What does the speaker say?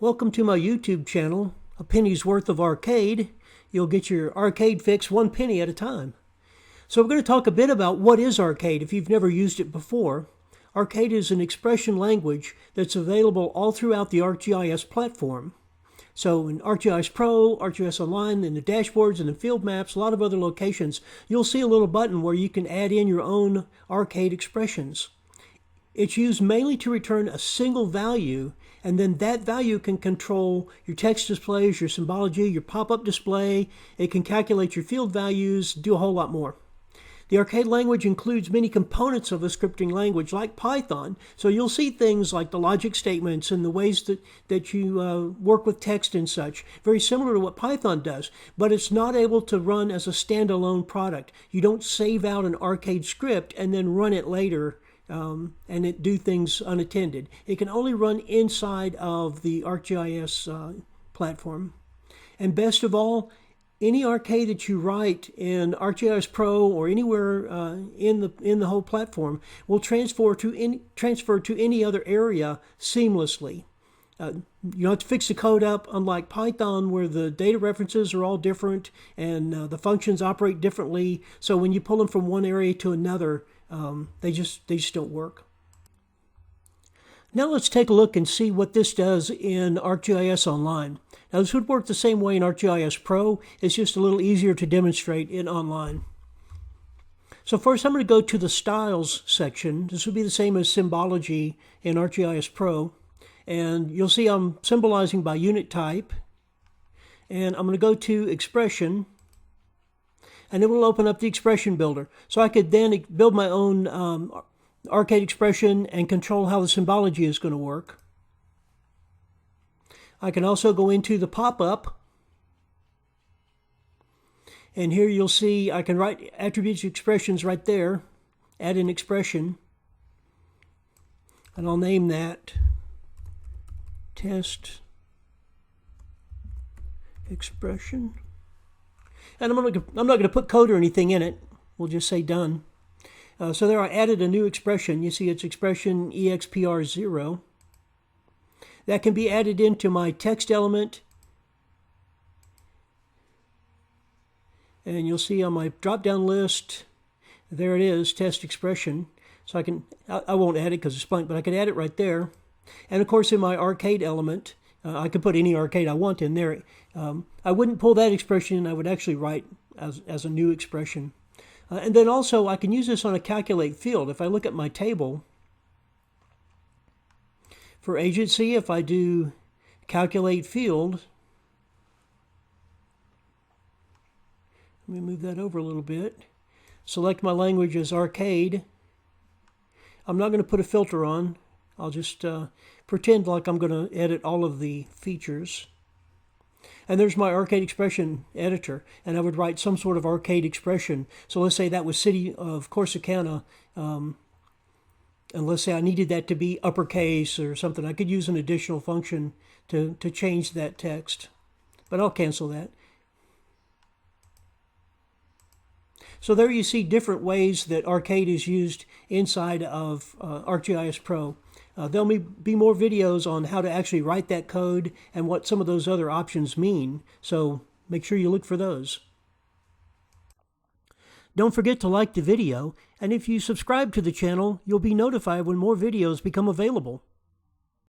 Welcome to my YouTube channel, A Penny's Worth of Arcade. You'll get your arcade fix 1 penny at a time. So we're going to talk a bit about what is arcade if you've never used it before. Arcade is an expression language that's available all throughout the ArcGIS platform. So in ArcGIS Pro, ArcGIS Online, in the dashboards and the field maps, a lot of other locations, you'll see a little button where you can add in your own arcade expressions. It's used mainly to return a single value, and then that value can control your text displays, your symbology, your pop-up display. It can calculate your field values, do a whole lot more. The arcade language includes many components of a scripting language like Python, so you'll see things like the logic statements and the ways that you work with text and such, very similar to what Python does, but it's not able to run as a standalone product. You don't save out an arcade script and then run it later and it do things unattended. It can only run inside of the ArcGIS platform. And best of all, any arcade that you write in ArcGIS Pro or anywhere in the whole platform will transfer to any other area seamlessly. You don't have to fix the code up, unlike Python, where the data references are all different and the functions operate differently. So when you pull them from one area to another, they just don't work. Now let's take a look and see what this does in ArcGIS Online. Now this would work the same way in ArcGIS Pro. It's just a little easier to demonstrate in Online. So first I'm going to go to the Styles section. This would be the same as Symbology in ArcGIS Pro. And you'll see I'm symbolizing by unit type. And I'm going to go to Expression. And it will open up the Expression Builder. So I could then build my own arcade expression and control how the symbology is going to work. I can also go into the pop-up, and here you'll see I can write attributes expressions right there, add an expression, and I'll name that test expression. And I'm not going to put code or anything in it. We'll just say done. So there I added a new expression. You see it's expression EXPR0. That can be added into my text element. And you'll see on my drop-down list, there it is, test expression. So I won't add it because it's blank, but I can add it right there. And of course in my arcade element, I could put any arcade I want in there. I wouldn't pull that expression in. I would actually write as a new expression. And then also I can use this on a calculate field. If I look at my table, for agency, if I do calculate field, let me move that over a little bit. Select my language as arcade. I'm not going to put a filter on. I'll just pretend like I'm going to edit all of the features. And there's my arcade expression editor, and I would write some sort of arcade expression. So let's say that was City of Corsicana, and let's say I needed that to be uppercase or something. I could use an additional function to change that text, but I'll cancel that. So there you see different ways that arcade is used inside of ArcGIS Pro. There'll be more videos on how to actually write that code and what some of those other options mean, so make sure you look for those. Don't forget to like the video, and if you subscribe to the channel, you'll be notified when more videos become available.